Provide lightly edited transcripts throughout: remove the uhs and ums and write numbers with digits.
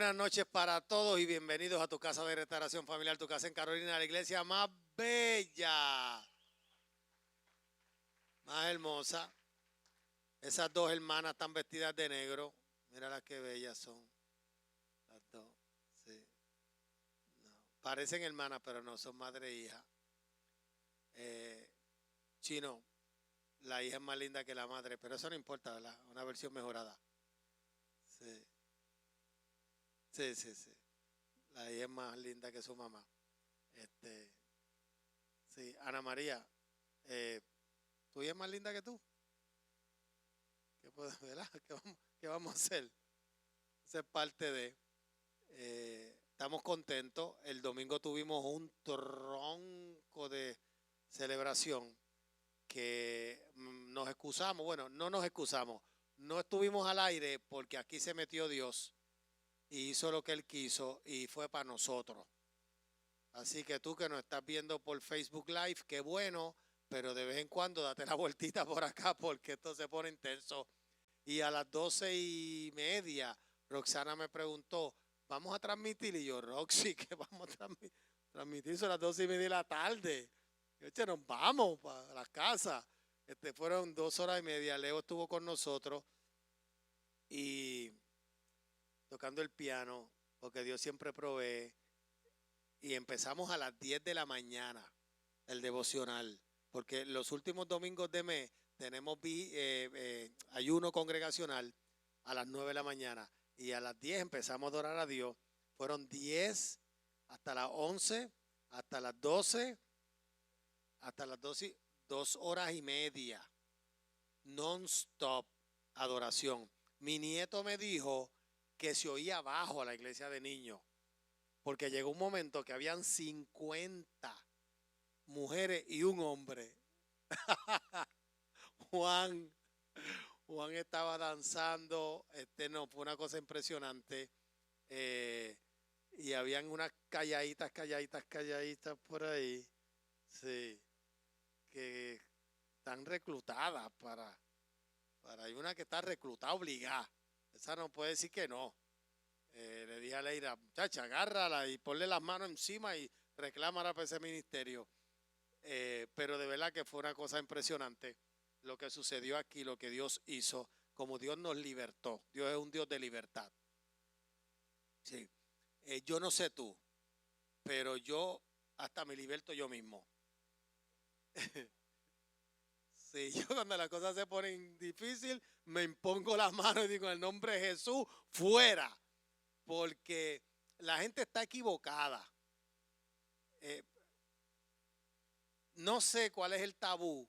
buenas noches para todos y bienvenidos a tu casa de restauración familiar, tu casa en Carolina, la iglesia más bella, más hermosa. Esas dos hermanas están vestidas de negro. Mira las que bellas son. Las dos, sí. No, parecen hermanas, pero no, son madre e hija. Chino, la hija es más linda que la madre, pero eso no importa, ¿verdad? Una versión mejorada. Sí. Sí, sí, sí. La hija es más linda que su mamá. Sí, Ana María, ¿tu hija es más linda que tú? ¿Qué podemos, verdad? ¿Qué vamos a hacer? Esa es parte de. Estamos contentos. El domingo tuvimos un tronco de celebración que nos excusamos. Bueno, no nos excusamos. No estuvimos al aire porque aquí se metió Dios y hizo lo que Él quiso y fue para nosotros. Así que tú que nos estás viendo por Facebook Live, qué bueno, pero de vez en cuando date la vueltita por acá porque esto se pone intenso. Y a las 12:30, Roxana me preguntó, ¿vamos a transmitir? Y yo, Roxy, ¿qué vamos a transmitir? Son las 12:30 de la tarde. Oye, nos vamos para la casa. Fueron 2 horas y media. Leo estuvo con nosotros y tocando el piano, porque Dios siempre provee. Y empezamos a las 10 de la mañana, el devocional, porque los últimos domingos de mes tenemos ayuno congregacional a las 9 de la mañana y a las 10 empezamos a adorar a Dios. Fueron 10 hasta las 11, hasta las 12, 2 horas y media, non-stop adoración. Mi nieto me dijo que se oía abajo a la iglesia de niños, porque llegó un momento que habían 50 mujeres y un hombre. Juan estaba danzando, no, fue una cosa impresionante. Y habían unas calladitas por ahí, sí, que están reclutadas hay una que está reclutada obligada. Esa no puede decir que no. Le dije a Leira, muchacha, agárrala y ponle las manos encima y reclámala para ese ministerio. Pero de verdad que fue una cosa impresionante lo que sucedió aquí, lo que Dios hizo, como Dios nos libertó. Dios es un Dios de libertad. Sí. Yo no sé tú, pero yo hasta me liberto yo mismo. Sí, yo cuando las cosas se ponen difíciles, me impongo las manos y digo en el nombre de Jesús, fuera. Porque la gente está equivocada. No sé cuál es el tabú.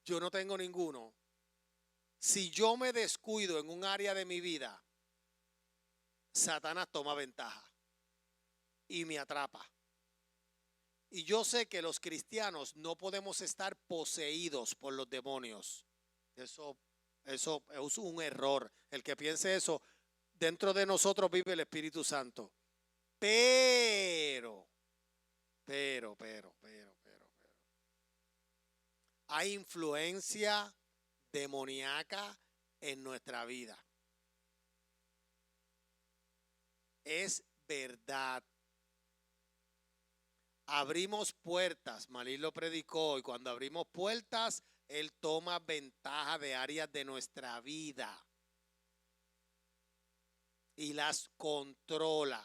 Yo no tengo ninguno. Si yo me descuido en un área de mi vida, Satanás toma ventaja y me atrapa. Y yo sé que los cristianos no podemos estar poseídos por los demonios. Eso es un error. El que piense eso, dentro de nosotros vive el Espíritu Santo. Pero. Hay influencia demoníaca en nuestra vida. Es verdad. Abrimos puertas, Malí lo predicó, y cuando abrimos puertas, Él toma ventaja de áreas de nuestra vida y las controla.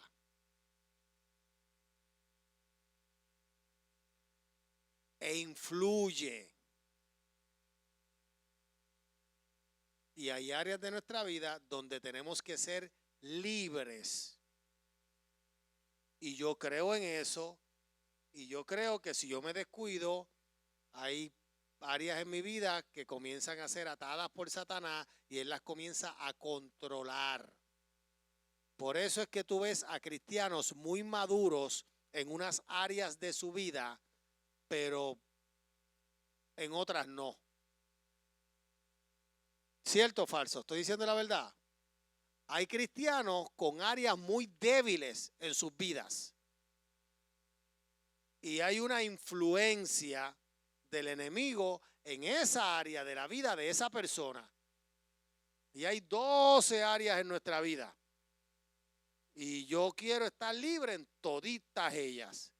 E influye. Y hay áreas de nuestra vida donde tenemos que ser libres. Y yo creo en eso. Y yo creo que si yo me descuido, hay áreas en mi vida que comienzan a ser atadas por Satanás y él las comienza a controlar. Por eso es que tú ves a cristianos muy maduros en unas áreas de su vida, pero en otras no. ¿Cierto o falso? ¿Estoy diciendo la verdad? Hay cristianos con áreas muy débiles en sus vidas. Y hay una influencia del enemigo en esa área de la vida de esa persona. Y hay 12 áreas en nuestra vida. Y yo quiero estar libre en toditas ellas.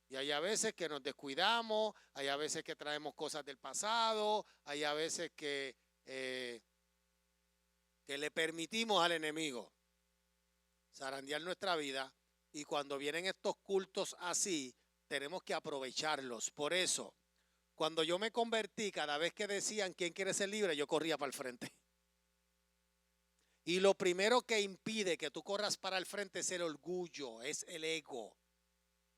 Y hay a veces que nos descuidamos, hay a veces que traemos cosas del pasado, hay a veces que le permitimos al enemigo zarandear nuestra vida. Y cuando vienen estos cultos así, tenemos que aprovecharlos. Por eso, cuando yo me convertí, cada vez que decían ¿quién quiere ser libre?, yo corría para el frente. Y lo primero que impide que tú corras para el frente es el orgullo, es el ego,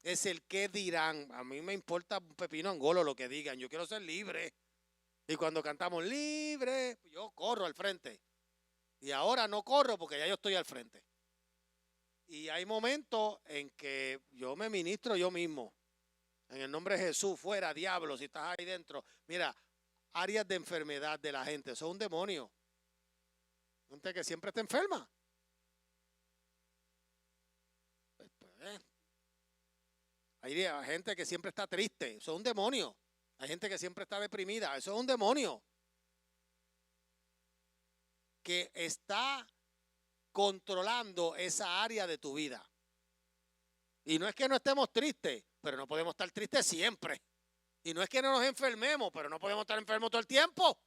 es el qué dirán. A mí me importa un pepino angolo lo que digan, yo quiero ser libre. Y cuando cantamos libre, yo corro al frente. Y ahora no corro porque ya yo estoy al frente. Y hay momentos en que yo me ministro yo mismo. En el nombre de Jesús, fuera, diablo, si estás ahí dentro. Mira, áreas de enfermedad de la gente, eso es un demonio. Gente que siempre está enferma. Hay gente que siempre está triste, eso es un demonio. Hay gente que siempre está deprimida, eso es un demonio. Que está controlando esa área de tu vida. Y no es que no estemos tristes, pero no podemos estar tristes siempre. Y no es que no nos enfermemos, pero no podemos estar enfermos todo el tiempo.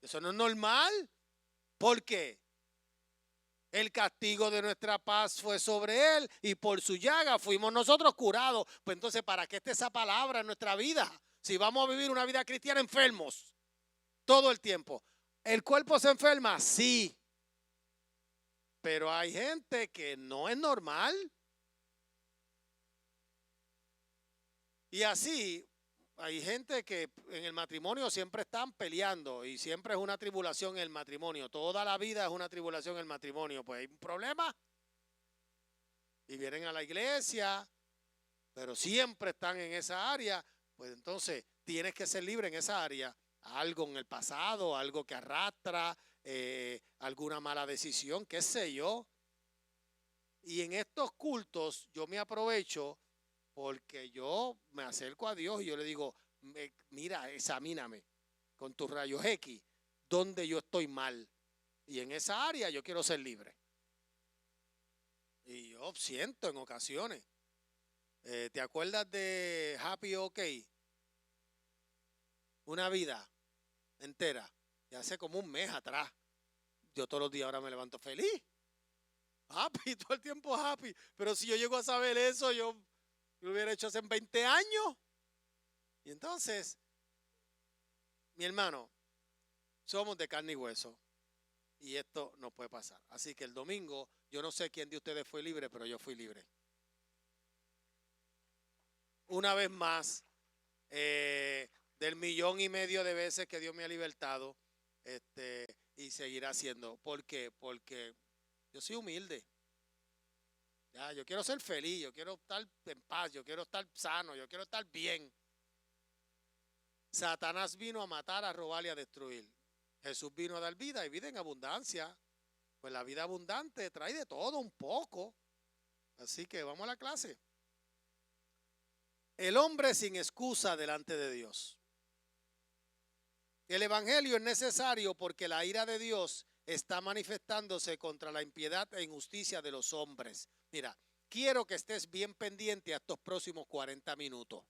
Eso no es normal. ¿Por qué? El castigo de nuestra paz fue sobre él y por su llaga fuimos nosotros curados. Pues entonces, ¿para qué está esa palabra en nuestra vida? Si vamos a vivir una vida cristiana enfermos todo el tiempo. ¿El cuerpo se enferma? Sí. Pero hay gente que no es normal. Y así, hay gente que en el matrimonio siempre están peleando y siempre es una tribulación en el matrimonio. Toda la vida es una tribulación en el matrimonio. Pues hay un problema. Y vienen a la iglesia, pero siempre están en esa área. Pues entonces tienes que ser libre en esa área. Algo en el pasado, algo que arrastra, alguna mala decisión, qué sé yo. Y en estos cultos yo me aprovecho porque yo me acerco a Dios y yo le digo, mira, examíname con tus rayos X, donde yo estoy mal. Y en esa área yo quiero ser libre. Y yo siento en ocasiones. ¿Te acuerdas de Happy OK? Una vida entera. Y hace como un mes atrás. Yo todos los días ahora me levanto feliz. Happy, todo el tiempo happy. Pero si yo llego a saber eso, yo lo hubiera hecho hace 20 años. Y entonces, mi hermano, somos de carne y hueso. Y esto no puede pasar. Así que el domingo, yo no sé quién de ustedes fue libre, pero yo fui libre. Una vez más, del 1,5 millones de veces que Dios me ha libertado, y seguirá haciendo. ¿Por qué? Porque yo soy humilde. Ya, yo quiero ser feliz, yo quiero estar en paz, yo quiero estar sano, yo quiero estar bien. Satanás vino a matar, a robar y a destruir. Jesús vino a dar vida y vida en abundancia. Pues la vida abundante trae de todo un poco. Así que vamos a la clase. El hombre sin excusa delante de Dios. El evangelio es necesario porque la ira de Dios está manifestándose contra la impiedad e injusticia de los hombres. Mira, quiero que estés bien pendiente a estos próximos 40 minutos.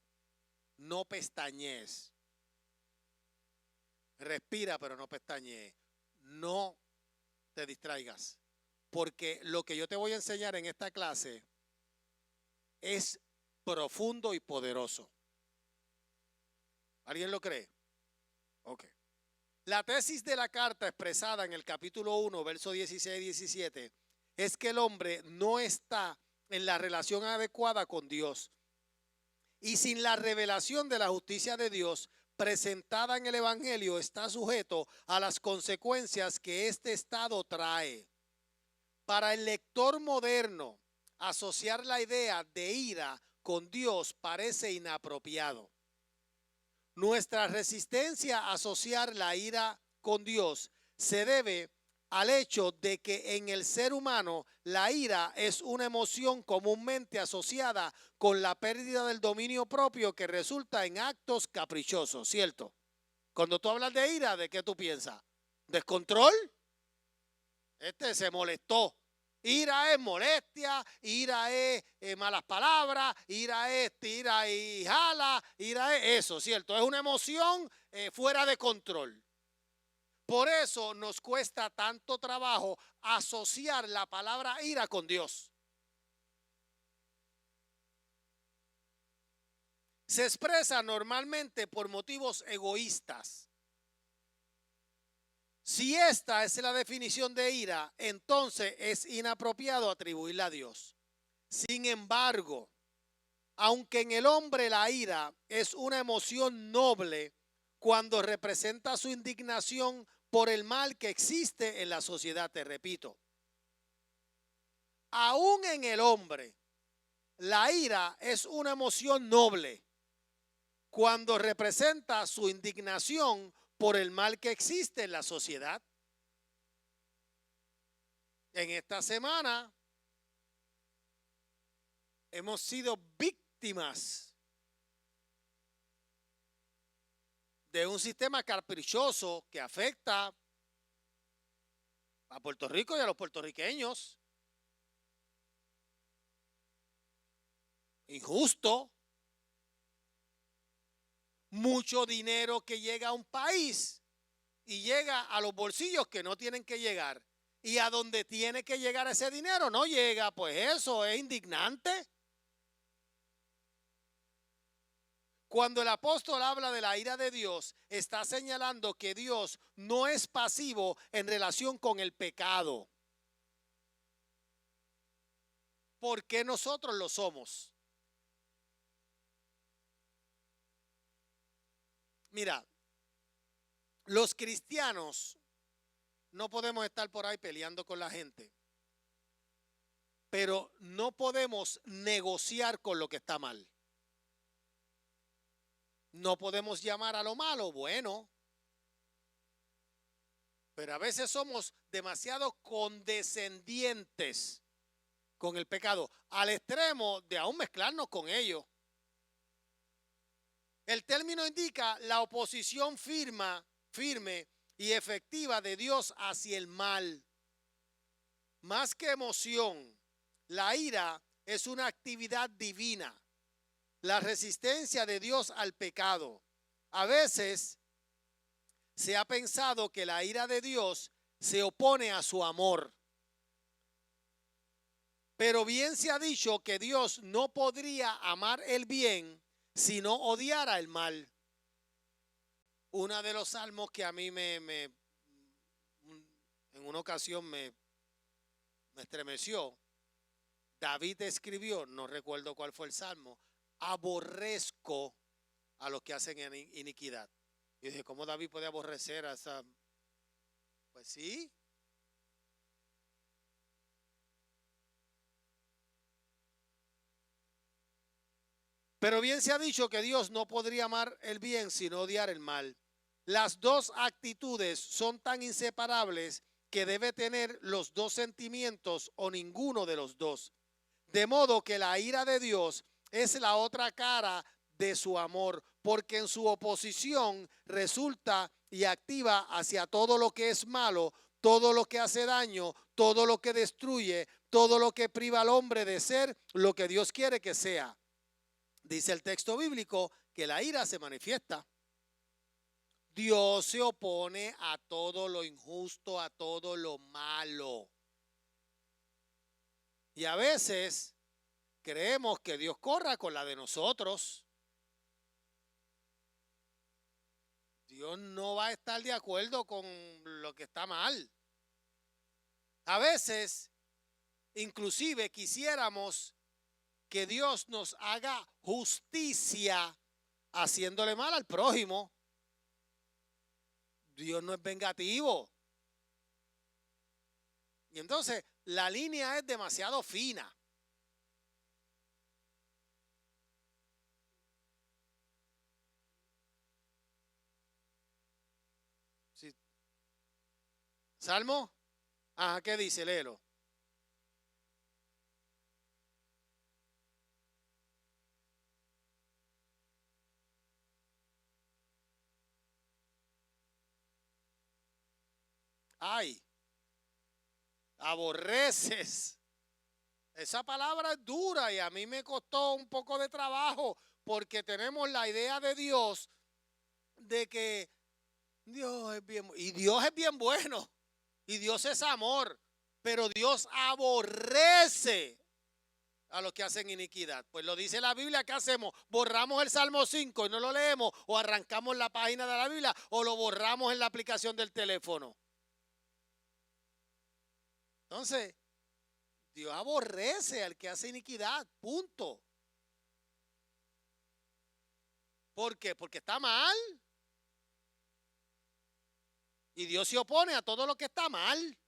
No pestañees. Respira, pero no pestañees. No te distraigas. Porque lo que yo te voy a enseñar en esta clase es profundo y poderoso. ¿Alguien lo cree? Ok. La tesis de la carta expresada en el capítulo 1, verso 16 y 17, es que el hombre no está en la relación adecuada con Dios. Y sin la revelación de la justicia de Dios presentada en el evangelio, está sujeto a las consecuencias que este estado trae. Para el lector moderno, asociar la idea de ira con Dios parece inapropiado. Nuestra resistencia a asociar la ira con Dios se debe al hecho de que en el ser humano la ira es una emoción comúnmente asociada con la pérdida del dominio propio que resulta en actos caprichosos, ¿cierto? Cuando tú hablas de ira, ¿de qué tú piensas? ¿Descontrol? Se molestó. Ira es molestia, ira es malas palabras, ira es tira y jala, ira es eso, ¿cierto? Es una emoción fuera de control. Por eso nos cuesta tanto trabajo asociar la palabra ira con Dios. Se expresa normalmente por motivos egoístas. Si esta es la definición de ira, entonces es inapropiado atribuirla a Dios. Sin embargo, aunque en el hombre la ira es una emoción noble cuando representa su indignación por el mal que existe en la sociedad, te repito, aún en el hombre la ira es una emoción noble cuando representa su indignación por el mal que existe en la sociedad. En esta semana hemos sido víctimas de un sistema caprichoso que afecta a Puerto Rico y a los puertorriqueños. Injusto. Mucho dinero que llega a un país y llega a los bolsillos que no tienen que llegar. Y a donde tiene que llegar ese dinero no llega. Pues eso es indignante. Cuando el apóstol habla de la ira de Dios, está señalando que Dios no es pasivo en relación con el pecado. Porque nosotros lo somos. Mira, los cristianos no podemos estar por ahí peleando con la gente, pero no podemos negociar con lo que está mal. No podemos llamar a lo malo bueno, pero a veces somos demasiado condescendientes con el pecado, al extremo de aún mezclarnos con ellos. El término indica la oposición firme y efectiva de Dios hacia el mal. Más que emoción, la ira es una actividad divina, la resistencia de Dios al pecado. A veces se ha pensado que la ira de Dios se opone a su amor. Pero bien se ha dicho que Dios no podría amar el bien si no odiara el mal. Uno de los salmos que a mí en una ocasión me estremeció, David escribió, no recuerdo cuál fue el salmo, aborrezco a los que hacen iniquidad. Y dije, ¿cómo David puede aborrecer a esa? Pues sí. Pero bien se ha dicho que Dios no podría amar el bien sino odiar el mal. Las dos actitudes son tan inseparables que debe tener los dos sentimientos o ninguno de los dos. De modo que la ira de Dios es la otra cara de su amor, porque en su oposición resulta y activa hacia todo lo que es malo, todo lo que hace daño, todo lo que destruye, todo lo que priva al hombre de ser lo que Dios quiere que sea. Dice el texto bíblico que la ira se manifiesta. Dios se opone a todo lo injusto, a todo lo malo. Y a veces creemos que Dios corra con la de nosotros. Dios no va a estar de acuerdo con lo que está mal. A veces, inclusive quisiéramos que Dios nos haga justicia haciéndole mal al prójimo. Dios no es vengativo. Y entonces la línea es demasiado fina. Sí. ¿Salmo? Ajá, ¿qué dice? Léelo. Ay, Aborreces. Esa palabra es dura y a mí me costó un poco de trabajo porque tenemos la idea de Dios de que Dios es bien, y Dios es bien bueno, y Dios es amor, pero Dios aborrece a los que hacen iniquidad. Pues lo dice la Biblia, ¿qué hacemos? Borramos el Salmo 5 y no lo leemos, o arrancamos la página de la Biblia, o lo borramos en la aplicación del teléfono. Entonces, Dios aborrece al que hace iniquidad, punto. ¿Por qué? Porque está mal. Y Dios se opone a todo lo que está mal.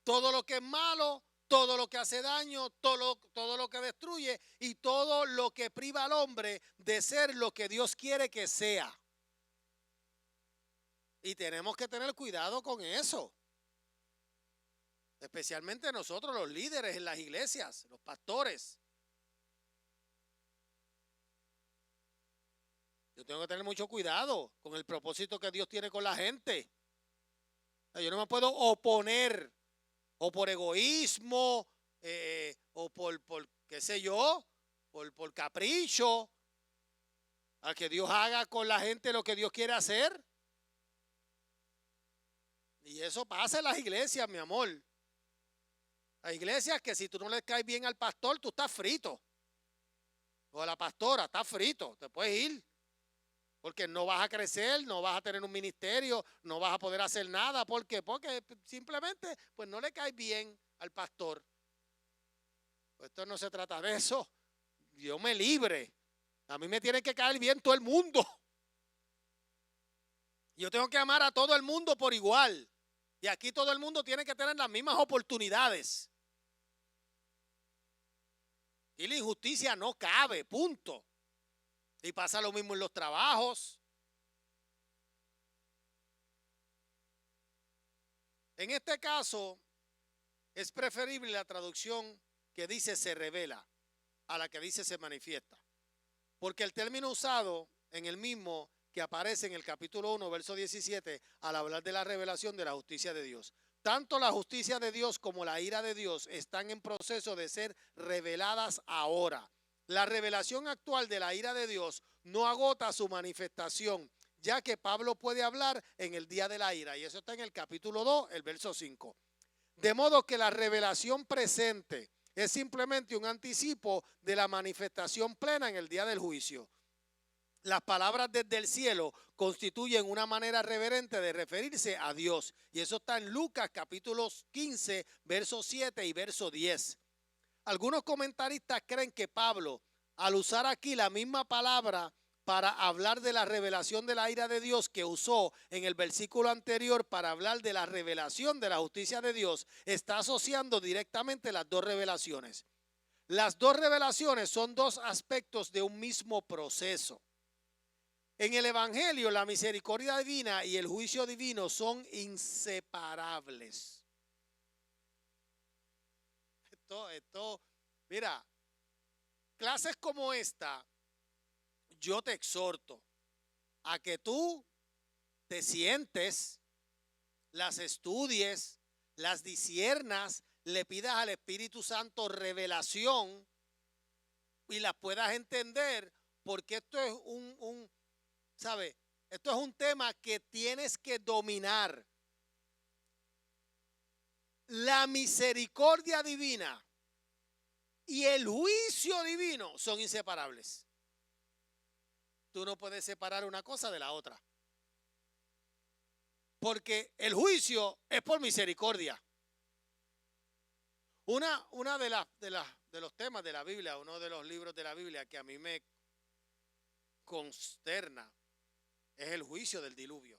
Todo lo que es malo, todo lo que hace daño, todo lo que destruye y todo lo que priva al hombre de ser lo que Dios quiere que sea. Y tenemos que tener cuidado con eso. Especialmente nosotros los líderes en las iglesias, los pastores. Yo tengo que tener mucho cuidado con el propósito que Dios tiene con la gente. Yo no me puedo oponer o por egoísmo o por qué sé yo, por capricho a que Dios haga con la gente lo que Dios quiere hacer. Y eso pasa en las iglesias, mi amor. Hay iglesias que si tú no le caes bien al pastor, tú estás frito. O a la pastora, estás frito, te puedes ir. Porque no vas a crecer, no vas a tener un ministerio, no vas a poder hacer nada. ¿Por qué? Porque simplemente pues no le caes bien al pastor. Pues esto no se trata de eso. Dios me libre. A mí me tiene que caer bien todo el mundo. Yo tengo que amar a todo el mundo por igual. Y aquí todo el mundo tiene que tener las mismas oportunidades. Y la injusticia no cabe, punto. Y pasa lo mismo en los trabajos. En este caso, es preferible la traducción que dice se revela a la que dice se manifiesta. Porque el término usado en el mismo que aparece en el capítulo 1, verso 17, al hablar de la revelación de la justicia de Dios. Tanto la justicia de Dios como la ira de Dios están en proceso de ser reveladas ahora. La revelación actual de la ira de Dios no agota su manifestación, ya que Pablo puede hablar en el día de la ira, y eso está en el capítulo 2, el verso 5. De modo que la revelación presente es simplemente un anticipo de la manifestación plena en el día del juicio. Las palabras desde el cielo constituyen una manera reverente de referirse a Dios. Y eso está en Lucas capítulo 15, verso 7 y verso 10. Algunos comentaristas creen que Pablo, al usar aquí la misma palabra para hablar de la revelación de la ira de Dios que usó en el versículo anterior para hablar de la revelación de la justicia de Dios, está asociando directamente las dos revelaciones. Las dos revelaciones son dos aspectos de un mismo proceso. En el Evangelio, la misericordia divina y el juicio divino son inseparables. Mira, clases como esta, yo te exhorto a que tú te sientes, las estudies, las disciernas, le pidas al Espíritu Santo revelación y las puedas entender, porque esto es ¿sabe? Esto es un tema que tienes que dominar. La misericordia divina y el juicio divino son inseparables. Tú no puedes separar una cosa de la otra. Porque el juicio es por misericordia. Una de los temas de la Biblia, uno de los libros de la Biblia que a mí me consterna es el juicio del diluvio.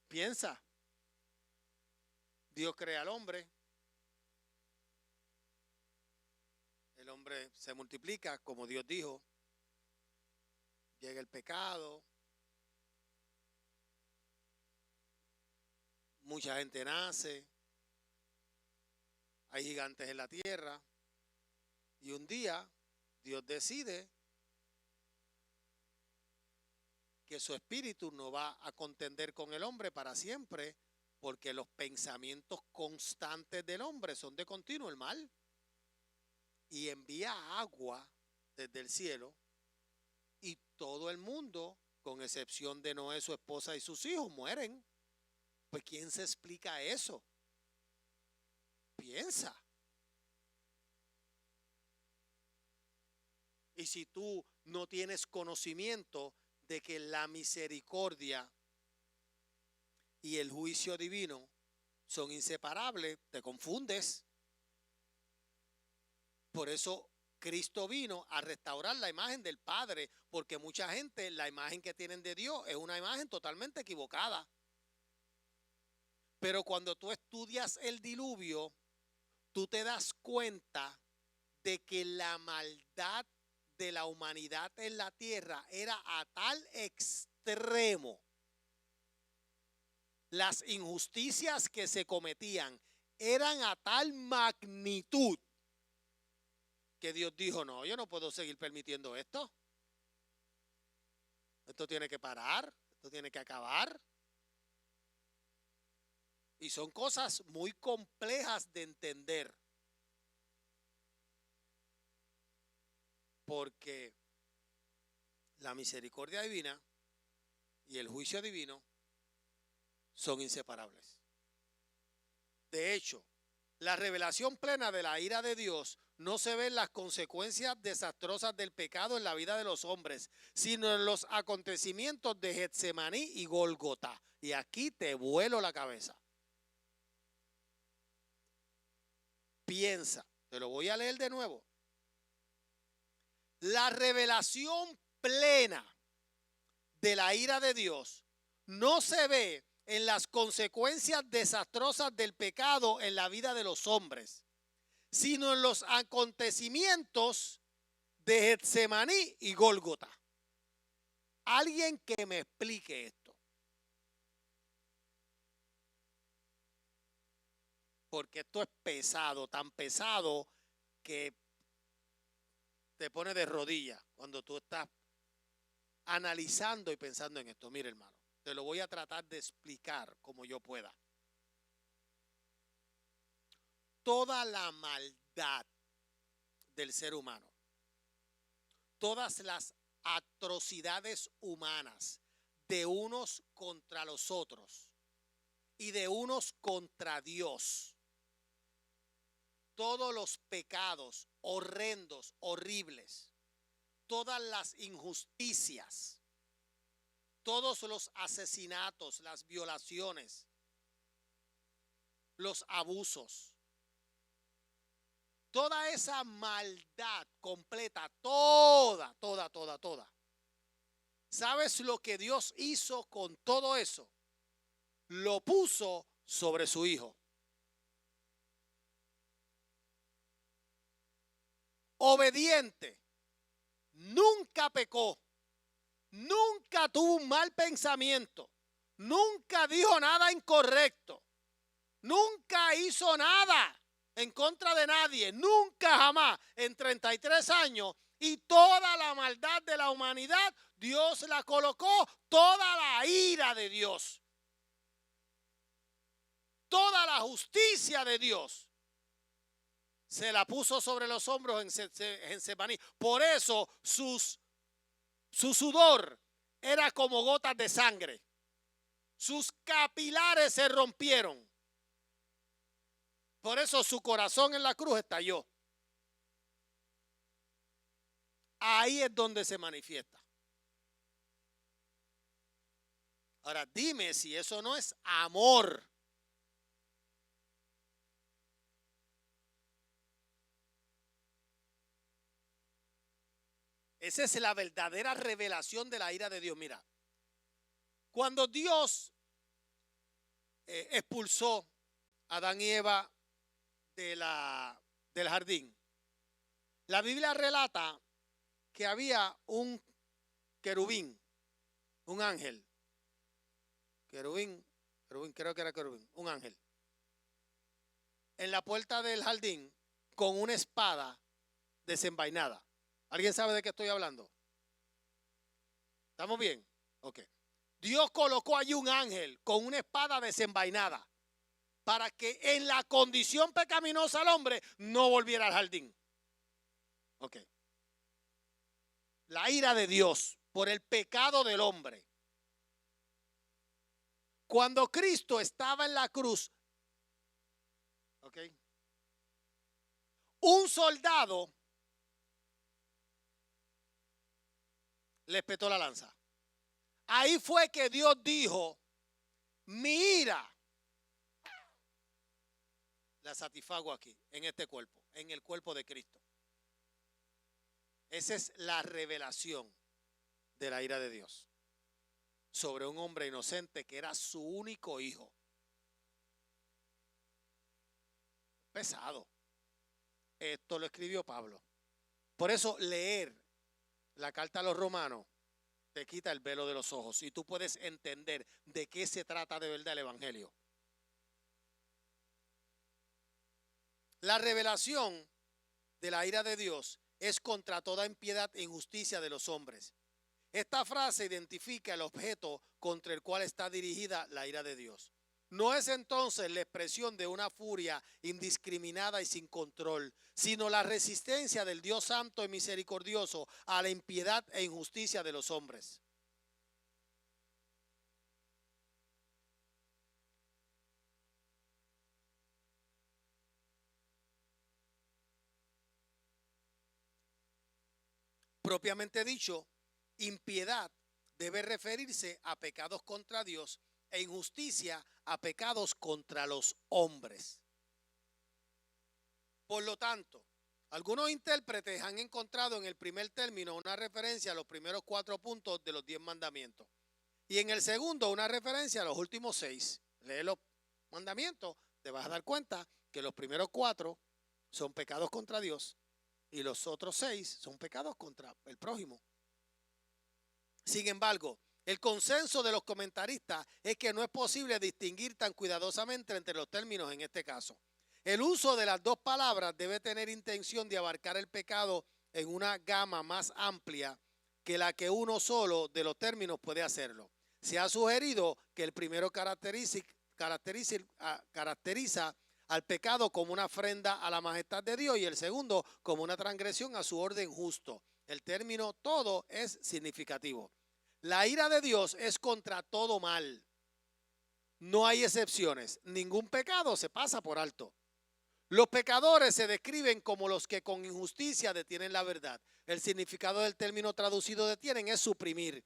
Piensa, Dios crea al hombre, el hombre se multiplica como Dios dijo, llega el pecado, mucha gente nace, hay gigantes en la tierra y un día Dios decide que su espíritu no va a contender con el hombre para siempre, porque los pensamientos constantes del hombre son de continuo el mal. Y envía agua desde el cielo y todo el mundo, con excepción de Noé, su esposa y sus hijos, mueren. Pues ¿quién se explica eso? Piensa. Y si tú no tienes conocimiento de que la misericordia y el juicio divino son inseparables, te confundes. Por eso Cristo vino a restaurar la imagen del Padre, porque mucha gente, la imagen que tienen de Dios es una imagen totalmente equivocada. Pero cuando tú estudias el diluvio, tú te das cuenta de que la maldad de la humanidad en la tierra era a tal extremo. Las injusticias que se cometían eran a tal magnitud que Dios dijo, no, yo no puedo seguir permitiendo esto. Esto tiene que parar, esto tiene que acabar. Y son cosas muy complejas de entender. Porque la misericordia divina y el juicio divino son inseparables. De hecho, la revelación plena de la ira de Dios no se ve en las consecuencias desastrosas del pecado en la vida de los hombres, sino en los acontecimientos de Getsemaní y Gólgota. Y aquí te vuelo la cabeza. Piensa, te lo voy a leer de nuevo. La revelación plena de la ira de Dios no se ve en las consecuencias desastrosas del pecado en la vida de los hombres, sino en los acontecimientos de Getsemaní y Gólgota. Alguien que me explique esto. Porque esto es pesado, tan pesado que te pone de rodillas cuando tú estás analizando y pensando en esto. Mira, hermano, te lo voy a tratar de explicar como yo pueda. Toda la maldad del ser humano, todas las atrocidades humanas de unos contra los otros y de unos contra Dios, todos los pecados horrendos, horribles, todas las injusticias, todos los asesinatos, las violaciones, los abusos, toda esa maldad completa, toda. ¿Sabes lo que Dios hizo con todo eso? Lo puso sobre su Hijo. Obediente, nunca pecó, nunca tuvo un mal pensamiento, nunca dijo nada incorrecto, nunca hizo nada en contra de nadie, nunca jamás en 33 años, y toda la maldad de la humanidad Dios la colocó, toda la ira de Dios, toda la justicia de Dios se la puso sobre los hombros en Getsemaní. Por eso su sudor era como gotas de sangre. Sus capilares se rompieron. Por eso su corazón en la cruz estalló. Ahí es donde se manifiesta. Ahora dime si eso no es amor. Esa es la verdadera revelación de la ira de Dios. Mira, cuando Dios expulsó a Adán y Eva del jardín, la Biblia relata que había un querubín, un ángel. Querubín, creo que era querubín, un ángel. En la puerta del jardín con una espada desenvainada. ¿Alguien sabe de qué estoy hablando? ¿Estamos bien? Ok. Dios colocó allí un ángel con una espada desenvainada para que en la condición pecaminosa del hombre no volviera al jardín. Ok. La ira de Dios por el pecado del hombre. Cuando Cristo estaba en la cruz, ok, un soldado le espetó la lanza. Ahí fue que Dios dijo, mi ira la satisfago aquí, en este cuerpo, en el cuerpo de Cristo. Esa es la revelación de la ira de Dios sobre un hombre inocente que era su único hijo. Pesado. Esto lo escribió Pablo. Por eso leer la carta a los romanos te quita el velo de los ojos y tú puedes entender de qué se trata de verdad el evangelio. La revelación de la ira de Dios es contra toda impiedad e injusticia de los hombres. Esta frase identifica el objeto contra el cual está dirigida la ira de Dios. No es entonces la expresión de una furia indiscriminada y sin control, sino la resistencia del Dios santo y misericordioso a la impiedad e injusticia de los hombres. Propiamente dicho, impiedad debe referirse a pecados contra Dios e injusticia a pecados contra los hombres. Por lo tanto, algunos intérpretes han encontrado en el primer término una referencia a los primeros 4 puntos de los 10 mandamientos y en el segundo una referencia a los últimos 6. Lee los mandamientos, te vas a dar cuenta que los primeros 4 son pecados contra Dios y los otros 6 son pecados contra el prójimo. Sin embargo, el consenso de los comentaristas es que no es posible distinguir tan cuidadosamente entre los términos en este caso. El uso de las dos palabras debe tener intención de abarcar el pecado en una gama más amplia que la que uno solo de los términos puede hacerlo. Se ha sugerido que el primero caracteriza al pecado como una ofrenda a la majestad de Dios y el segundo como una transgresión a su orden justo. El término todo es significativo. La ira de Dios es contra todo mal. No hay excepciones. Ningún pecado se pasa por alto. Los pecadores se describen como los que con injusticia detienen la verdad. El significado del término traducido detienen es suprimir.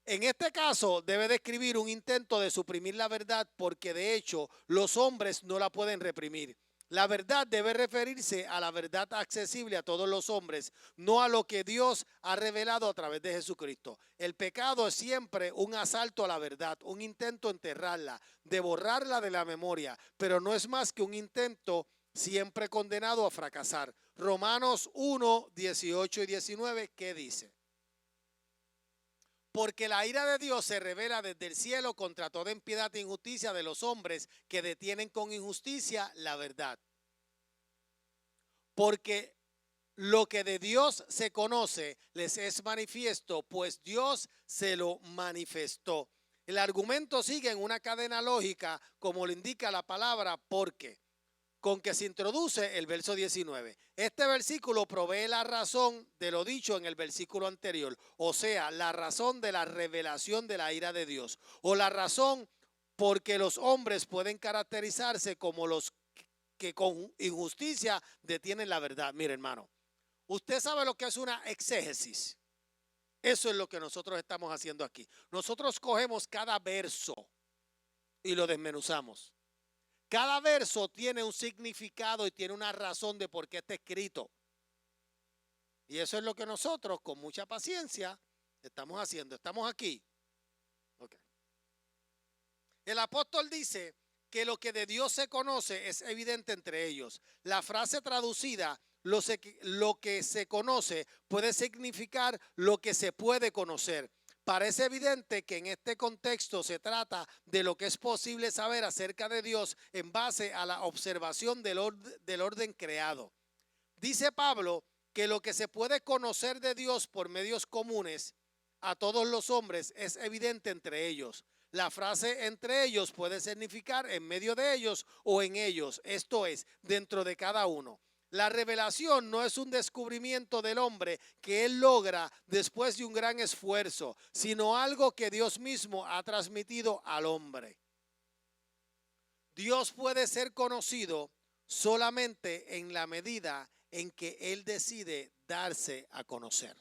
En este caso debe describir un intento de suprimir la verdad porque de hecho los hombres no la pueden reprimir. La verdad debe referirse a la verdad accesible a todos los hombres, no a lo que Dios ha revelado a través de Jesucristo. El pecado es siempre un asalto a la verdad, un intento de enterrarla, de borrarla de la memoria, pero no es más que un intento siempre condenado a fracasar. Romanos 1, 18 y 19, ¿qué dice? Porque la ira de Dios se revela desde el cielo contra toda impiedad e injusticia de los hombres que detienen con injusticia la verdad. Porque lo que de Dios se conoce les es manifiesto, pues Dios se lo manifestó. El argumento sigue en una cadena lógica, como lo indica la palabra porque, con que se introduce el verso 19. Este versículo provee la razón de lo dicho en el versículo anterior, o sea, la razón de la revelación de la ira de Dios, o la razón porque los hombres pueden caracterizarse como los que con injusticia detienen la verdad. Mire, hermano, usted sabe lo que es una exégesis. Eso es lo que nosotros estamos haciendo aquí. Nosotros cogemos cada verso y lo desmenuzamos. Cada verso tiene un significado y tiene una razón de por qué está escrito. Y eso es lo que nosotros, con mucha paciencia, estamos haciendo. Estamos aquí. Okay. El apóstol dice que lo que de Dios se conoce es evidente entre ellos. La frase traducida, lo que se conoce, puede significar lo que se puede conocer. Parece evidente que en este contexto se trata de lo que es posible saber acerca de Dios en base a la observación del orden creado. Dice Pablo que lo que se puede conocer de Dios por medios comunes a todos los hombres es evidente entre ellos. La frase entre ellos puede significar en medio de ellos o en ellos, esto es, dentro de cada uno. La revelación no es un descubrimiento del hombre que él logra después de un gran esfuerzo, sino algo que Dios mismo ha transmitido al hombre. Dios puede ser conocido solamente en la medida en que Él decide darse a conocer.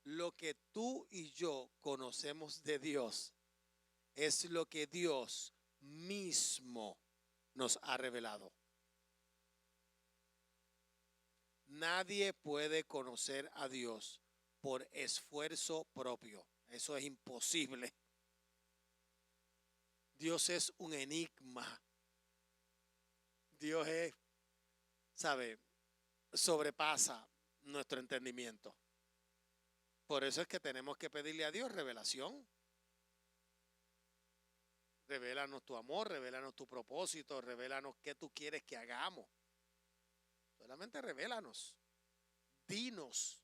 Lo que tú y yo conocemos de Dios es lo que Dios mismo nos ha revelado. Nadie puede conocer a Dios por esfuerzo propio. Eso es imposible. Dios es un enigma. Dios es, sabe, sobrepasa nuestro entendimiento. Por eso es que tenemos que pedirle a Dios revelación. Revélanos tu amor, revélanos tu propósito, revélanos qué tú quieres que hagamos. Solamente revélanos. Dinos.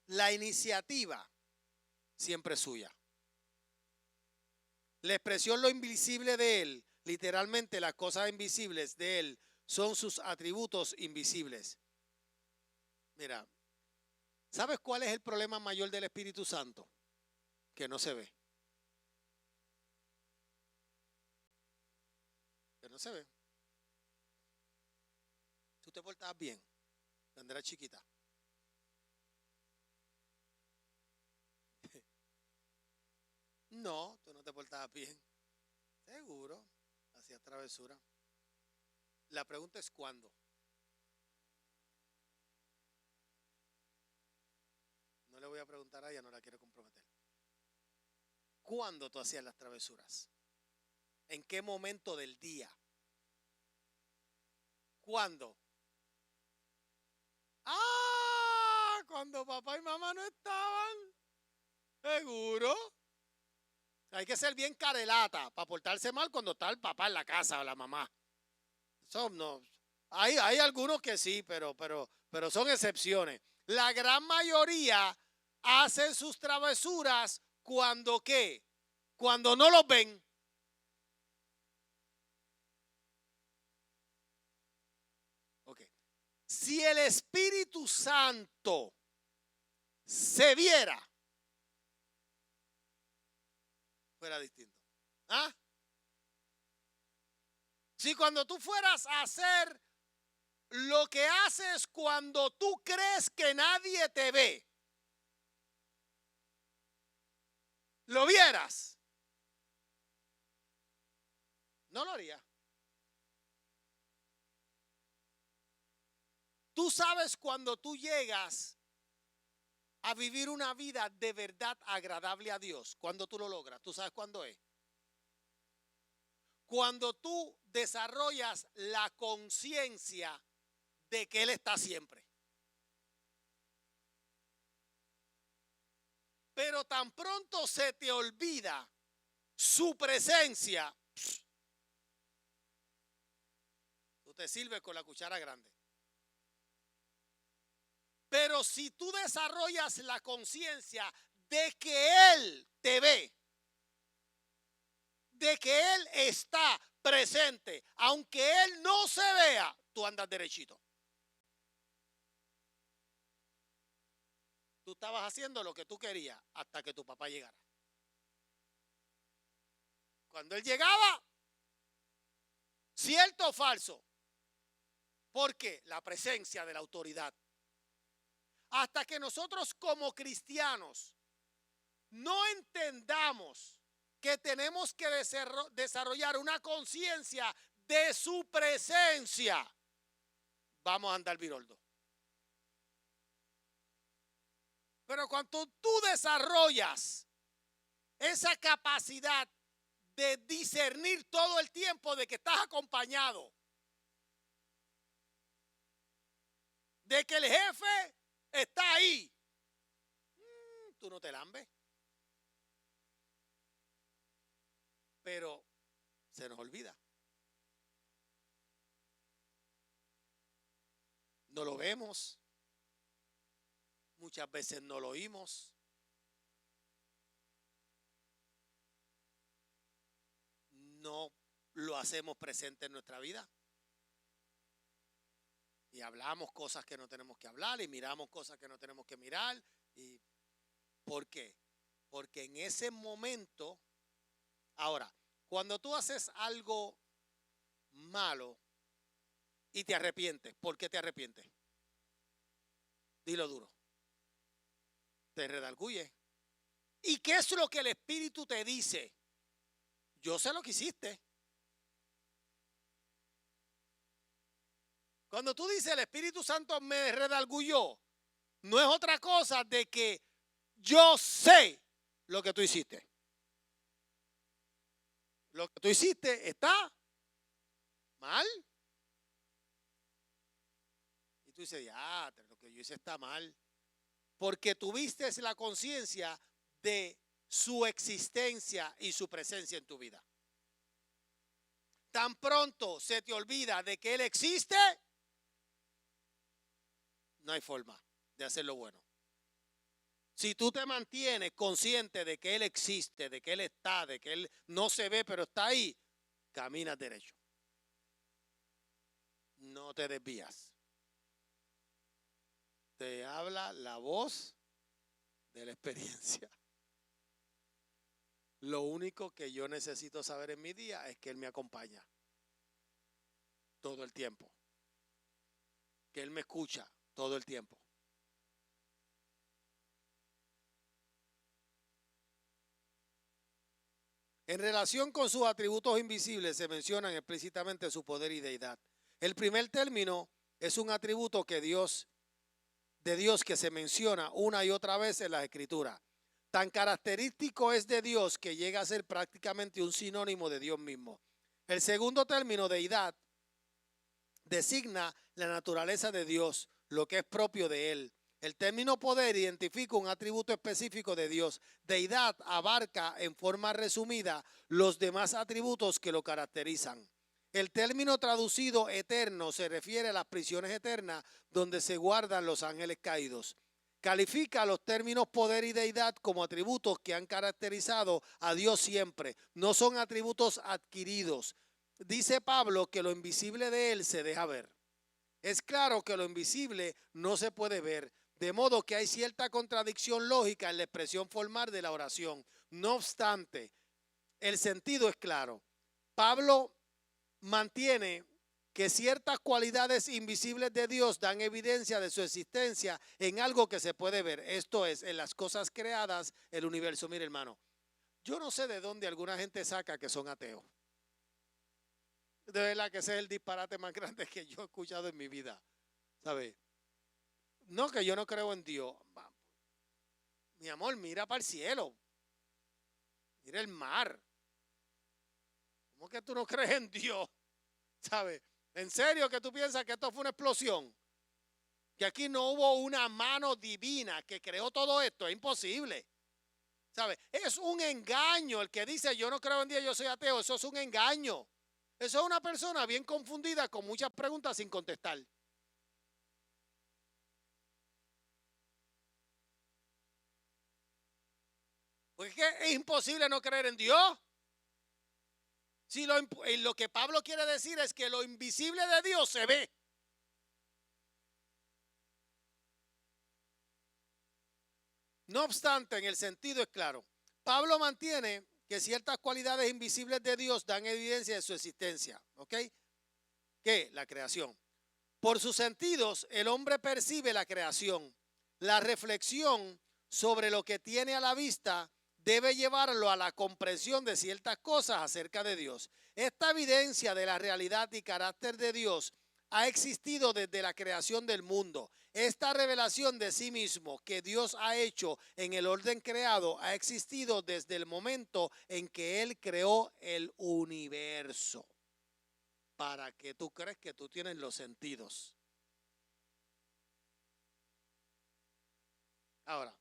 La iniciativa siempre es suya. La expresión lo invisible de Él, literalmente las cosas invisibles de Él, son sus atributos invisibles. Mira, ¿sabes cuál es el problema mayor del Espíritu Santo? Que no se ve. Que no se ve. Tú te portabas bien cuando eras chiquita. No, tú no te portabas bien. Seguro, hacías travesura. La pregunta es ¿cuándo? No le voy a preguntar a ella, no la quiero comprometer. ¿Cuándo tú hacías las travesuras? ¿En qué momento del día? ¿Cuándo? ¡Ah! Cuando papá y mamá no estaban. Seguro. Hay que ser bien carelata para portarse mal cuando está el papá en la casa o la mamá. Eso no. Hay algunos que sí, pero son excepciones. La gran mayoría hacen sus travesuras cuando ¿qué? Cuando no los ven. Ok. Si el Espíritu Santo se viera, fuera distinto. ¿Ah? Si cuando tú fueras a hacer lo que haces cuando tú crees que nadie te ve, lo vieras, no lo haría. Tú sabes cuando tú llegas a vivir una vida de verdad agradable a Dios, cuando tú lo logras, ¿tú sabes cuándo es? Cuando tú desarrollas la conciencia de que Él está siempre. Pero tan pronto se te olvida su presencia, tú te sirves con la cuchara grande. Pero si tú desarrollas la conciencia de que Él te ve, de que Él está presente, aunque Él no se vea, tú andas derechito. Tú estabas haciendo lo que tú querías hasta que tu papá llegara. Cuando él llegaba, ¿cierto o falso? Porque la presencia de la autoridad. Hasta que nosotros como cristianos no entendamos que tenemos que desarrollar una conciencia de su presencia, vamos a andar viroldo. Pero cuando tú desarrollas esa capacidad de discernir todo el tiempo de que estás acompañado, de que el jefe está ahí, tú no te lambes. Pero se nos olvida. no lo vemos, muchas veces no lo oímos. No lo hacemos presente en nuestra vida. Y hablamos cosas que no tenemos que hablar y miramos cosas que no tenemos que mirar. ¿Y por qué? Porque en ese momento, ahora, cuando tú haces algo malo y te arrepientes, ¿por qué te arrepientes? Dilo duro. Te redarguye. ¿Y qué es lo que el Espíritu te dice? Yo sé lo que hiciste. Cuando tú dices el Espíritu Santo me redarguyó, no es otra cosa de que yo sé lo que tú hiciste. Lo que tú hiciste está mal. Y tú dices, ya, lo que yo hice está mal. Porque tuviste la conciencia de su existencia y su presencia en tu vida. Tan pronto se te olvida de que Él existe, no hay forma de hacer lo bueno. Si tú te mantienes consciente de que Él existe, de que Él está, de que Él no se ve pero está ahí, caminas derecho. No te desvías. Te habla la voz de la experiencia. Lo único que yo necesito saber en mi día es que Él me acompaña todo el tiempo. Que Él me escucha todo el tiempo. En relación con sus atributos invisibles se mencionan explícitamente su poder y deidad. El primer término es un atributo de Dios que se menciona una y otra vez en las Escrituras. Tan característico es de Dios que llega a ser prácticamente un sinónimo de Dios mismo. El segundo término, deidad, designa la naturaleza de Dios, lo que es propio de Él. El término poder identifica un atributo específico de Dios. Deidad abarca en forma resumida los demás atributos que lo caracterizan. El término traducido eterno se refiere a las prisiones eternas donde se guardan los ángeles caídos. Califica los términos poder y deidad como atributos que han caracterizado a Dios siempre. No son atributos adquiridos. Dice Pablo que lo invisible de Él se deja ver. Es claro que lo invisible no se puede ver, de modo que hay cierta contradicción lógica en la expresión formal de la oración. No obstante, el sentido es claro. Pablo mantiene que ciertas cualidades invisibles de Dios dan evidencia de su existencia en algo que se puede ver. Esto es, en las cosas creadas, el universo. Mire, hermano, yo no sé de dónde alguna gente saca que son ateos. De verdad que ese es el disparate más grande que yo he escuchado en mi vida. ¿Sabe? No, que yo no creo en Dios. Mi amor, mira para el cielo. Mira el mar. ¿Cómo que tú no crees en Dios? ¿Sabes? ¿En serio que tú piensas que esto fue una explosión? Que aquí no hubo una mano divina que creó todo esto. Es imposible. ¿Sabes? Es un engaño el que dice yo no creo en Dios, yo soy ateo. Eso es un engaño. Eso es una persona bien confundida con muchas preguntas sin contestar. Porque es que es imposible no creer en Dios. Si lo que Pablo quiere decir es que lo invisible de Dios se ve. No obstante, en el sentido es claro. Pablo mantiene que ciertas cualidades invisibles de Dios dan evidencia de su existencia. ¿Ok? ¿Qué? La creación. Por sus sentidos, el hombre percibe la creación. La reflexión sobre lo que tiene a la vista debe llevarlo a la comprensión de ciertas cosas acerca de Dios. Esta evidencia de la realidad y carácter de Dios ha existido desde la creación del mundo. Esta revelación de sí mismo que Dios ha hecho en el orden creado ha existido desde el momento en que Él creó el universo. Para que tú crees que tú tienes los sentidos. Ahora,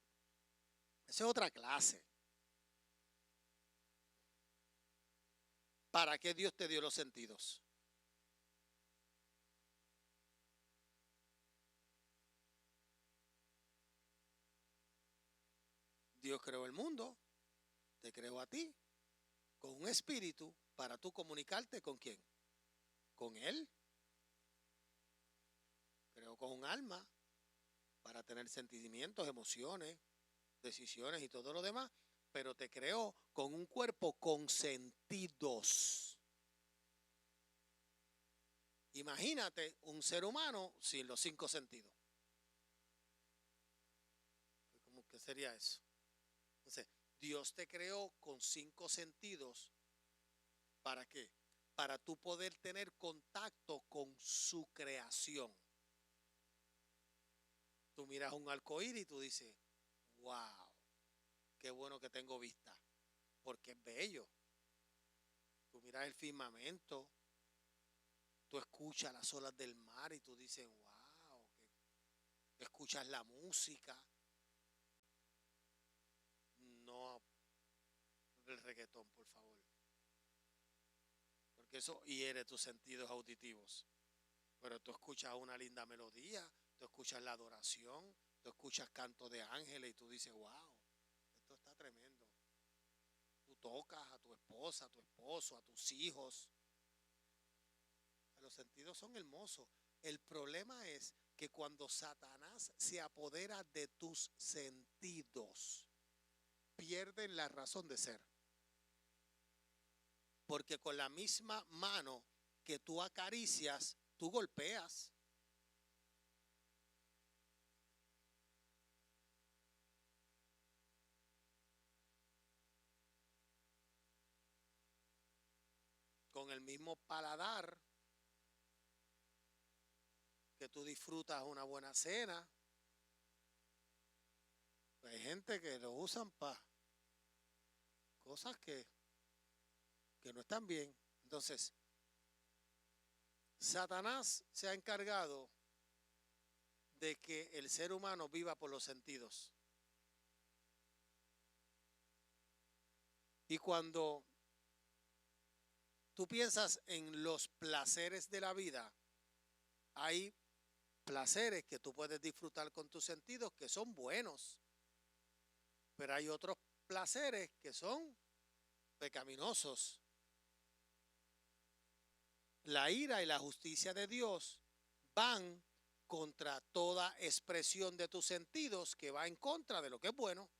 esa es otra clase. ¿Para qué Dios te dio los sentidos? Dios creó el mundo, te creó a ti, con un espíritu para tú comunicarte con quién, con Él. Creó con un alma para tener sentimientos, emociones, decisiones y todo lo demás, pero te creó con un cuerpo con sentidos. Imagínate un ser humano sin los 5 sentidos. ¿Cómo que sería eso? Entonces, Dios te creó con 5 sentidos. ¿Para qué? Para tú poder tener contacto con su creación. Tú miras un arcoíris y tú dices, wow, qué bueno que tengo vista, porque es bello. Tú miras el firmamento, tú escuchas las olas del mar y tú dices, wow, escuchas la música. No el reggaetón, por favor. Porque eso hiere tus sentidos auditivos. Pero tú escuchas una linda melodía, tú escuchas la adoración, tú escuchas canto de ángeles y tú dices, wow, esto está tremendo. Tú tocas a tu esposa, a tu esposo, a tus hijos. Los sentidos son hermosos. El problema es que cuando Satanás se apodera de tus sentidos, pierden la razón de ser. Porque con la misma mano que tú acaricias, tú golpeas. Con el mismo paladar que tú disfrutas una buena cena. Hay gente que lo usan para cosas que no están bien. Entonces, Satanás se ha encargado de que el ser humano viva por los sentidos. Y cuando tú piensas en los placeres de la vida, hay placeres que tú puedes disfrutar con tus sentidos que son buenos, pero hay otros placeres que son pecaminosos. La ira y la justicia de Dios van contra toda expresión de tus sentidos que va en contra de lo que es bueno.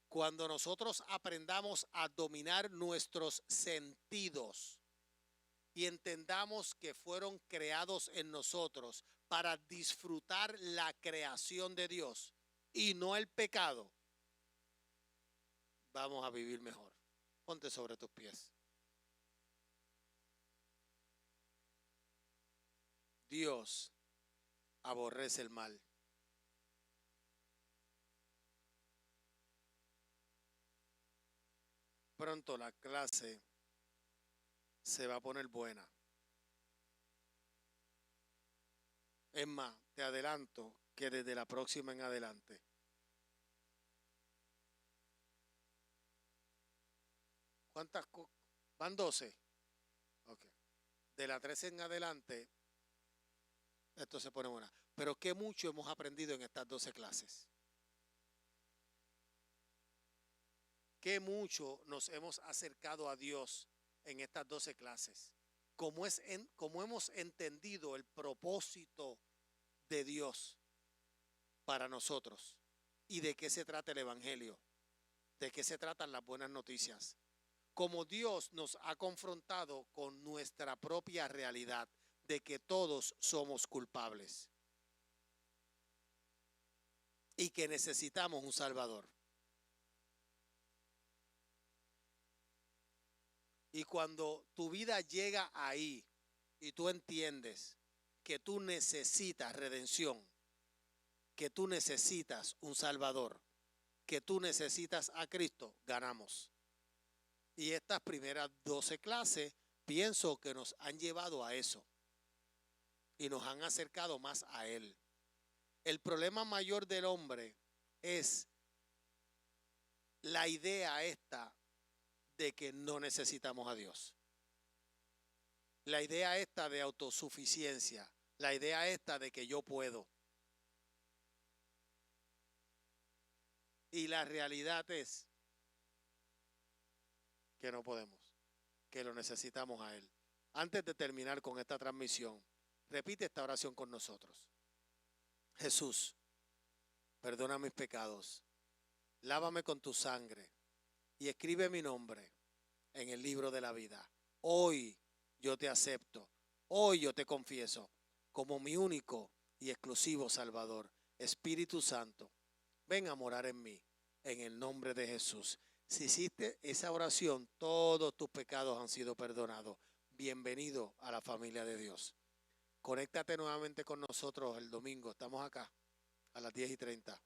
Cuando nosotros aprendamos a dominar nuestros sentidos y entendamos que fueron creados en nosotros para disfrutar la creación de Dios y no el pecado, vamos a vivir mejor. Ponte sobre tus pies. Dios aborrece el mal. Pronto la clase se va a poner buena. Es más, te adelanto que desde la próxima en adelante. ¿Cuántas? ¿Van 12? Ok. De la 13 en adelante, esto se pone buena. Pero qué mucho hemos aprendido en estas 12 clases. Qué mucho nos hemos acercado a Dios en estas 12 clases. Como hemos entendido el propósito de Dios para nosotros y de qué se trata el Evangelio, de qué se tratan las buenas noticias. Como Dios nos ha confrontado con nuestra propia realidad de que todos somos culpables y que necesitamos un Salvador. Y cuando tu vida llega ahí y tú entiendes que tú necesitas redención, que tú necesitas un Salvador, que tú necesitas a Cristo, ganamos. Y estas primeras 12 clases pienso que nos han llevado a eso y nos han acercado más a Él. El problema mayor del hombre es la idea esta de que no necesitamos a Dios. La idea esta de autosuficiencia, la idea esta de que yo puedo. Y la realidad es que no podemos, que lo necesitamos a Él. Antes de terminar con esta transmisión, repite esta oración con nosotros. Jesús, perdona mis pecados, lávame con tu sangre y escribe mi nombre en el libro de la vida. Hoy yo te acepto, hoy yo te confieso como mi único y exclusivo Salvador. Espíritu Santo, ven a morar en mí, en el nombre de Jesús. Si hiciste esa oración, todos tus pecados han sido perdonados. Bienvenido a la familia de Dios. Conéctate nuevamente con nosotros el domingo. Estamos acá a las 10:30.